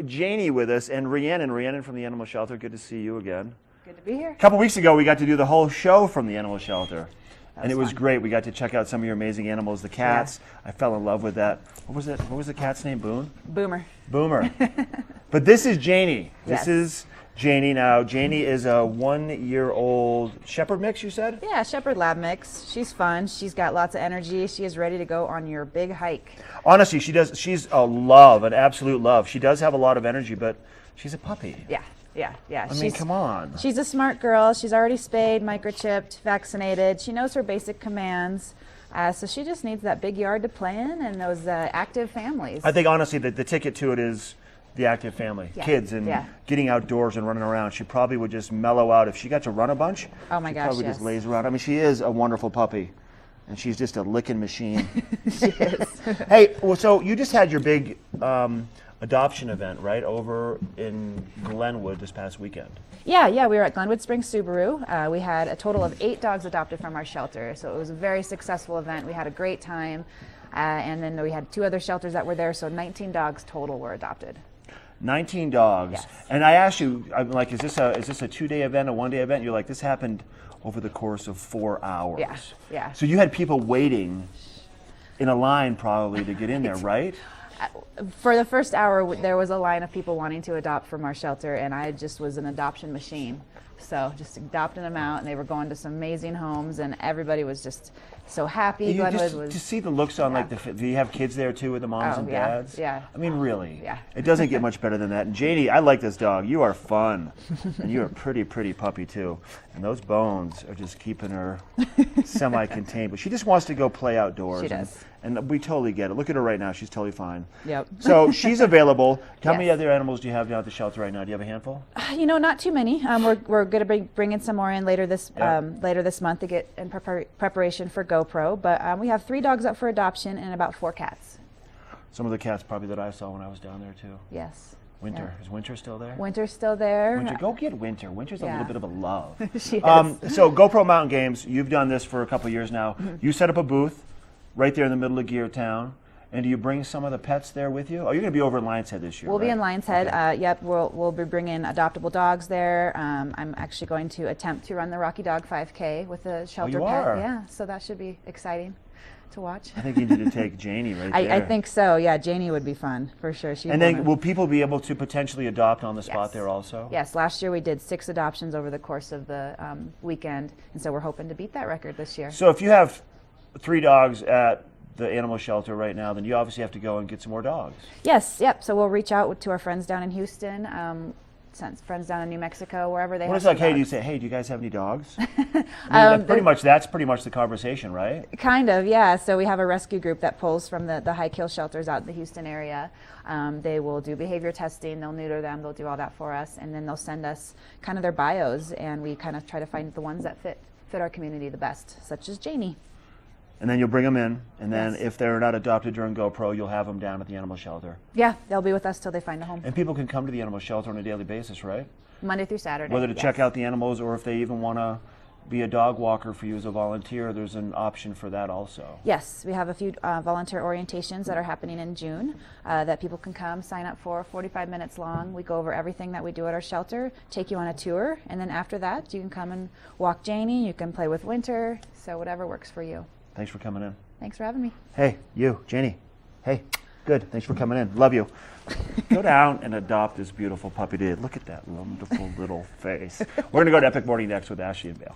Janie with us and Rhiannon from the animal shelter. Good to see you again. Good to be here. A couple weeks ago, we got to do the whole show from the animal shelter. That And it was fun. great. We got to check out some of your amazing animals, the cats. Yeah. I fell in love with that. What was it? What was the cat's name? Boomer. Boomer. But this is Janie. Yes. This is Janie now. Janie is a 1-year-old shepherd mix, you said? Yeah, shepherd lab mix. She's fun. She's got lots of energy. She is ready to go on your big hike. Honestly, she does. She's a love, an absolute love. She does have a lot of energy, but she's a puppy. Yeah. I mean, come on. She's a smart girl. She's already spayed, microchipped, vaccinated. She knows her basic commands. So she just needs that big yard to play in and those active families. I think, honestly, the ticket to it is the active family. Yeah. Kids and getting outdoors and running around. She probably would just mellow out. If she got to run a bunch, oh my gosh, probably just lays around. I mean, she is a wonderful puppy. And she's just a licking machine. She is. Hey, well, so you just had your big adoption event, right, over in Glenwood this past weekend. Yeah, we were at Glenwood Springs Subaru. We had a total of 8 dogs adopted from our shelter, so it was a very successful event. We had a great time, and then we had 2 other shelters that were there, so 19 dogs total were adopted. 19 dogs. Yes. And I asked you, I'm like, is this a 2-day event, a 1-day event? You're like, this happened over the course of 4 hours. Yeah. So you had people waiting in a line probably to get in there, right? For the first hour, there was a line of people wanting to adopt from our shelter, and I just was an adoption machine. So just adopting them out, and they were going to some amazing homes, and everybody was just so happy. Glenwood was. To see the looks on, do you have kids there too with the moms and dads? Yeah. I mean, really? Yeah. It doesn't get much better than that. And Janie, I like this dog. You are fun, and you're a pretty puppy too. And those bones are just keeping her semi-contained. But she just wants to go play outdoors. She does. And we totally get it. Look at her right now. She's totally fine. Yep. So she's available. How many other animals do you have down at the shelter right now? Do you have a handful? Not too many. We're going to be bringing some more in later this month to get in preparation for GoPro. But we have 3 dogs up for adoption and about 4 cats. Some of the cats probably that I saw when I was down there too. Yes. Winter. Yeah. Is Winter still there? Winter's still there. Winter, go get Winter. Winter's a little bit of a love. She is. So GoPro Mountain Games, you've done this for a couple of years now. Mm-hmm. You set up a booth right there in the middle of Gear Town. And do you bring some of the pets there with you? Oh, you're going to be over in Lions Head this year, We'll right? be in Lions Head. Okay. Yep, we'll be bringing adoptable dogs there. I'm actually going to attempt to run the Rocky Dog 5K with the shelter you pet. are? Yeah, so that should be exciting to watch. I think you need to take Janie right there. I think so. Yeah, Janie would be fun for sure. And then will people be able to potentially adopt on the spot there also? Yes. Last year we did 6 adoptions over the course of the weekend, and so we're hoping to beat that record this year. So if you have 3 dogs at the animal shelter right now, then you obviously have to go and get some more dogs. Yes. Yep. So we'll reach out to our friends down in Houston. Friends down in New Mexico, wherever they have. What is like? Hey, do you say, hey, do you guys have any dogs? That's pretty much the conversation, right? Kind of, yeah. So we have a rescue group that pulls from the high kill shelters out in the Houston area. They will do behavior testing, they'll neuter them, they'll do all that for us, and then they'll send us kind of their bios, and we kind of try to find the ones that fit our community the best, such as Janie. And then you'll bring them in, and then if they're not adopted during GoPro, you'll have them down at the animal shelter. Yeah, they'll be with us till they find a home. And people can come to the animal shelter on a daily basis, right? Monday through Saturday. Whether to check out the animals or if they even want to be a dog walker for you as a volunteer, there's an option for that also. Yes, we have a few volunteer orientations that are happening in June that people can come sign up for, 45 minutes long. We go over everything that we do at our shelter, take you on a tour, and then after that, you can come and walk Janie, you can play with Winter, so whatever works for you. Thanks for coming in. Thanks for having me. Hey, you, Janie. Hey, good. Thanks for coming in. Love you. Go down and adopt this beautiful puppy. Look at that wonderful little face. We're going to go to Epic Morning next with Ashley and Vail.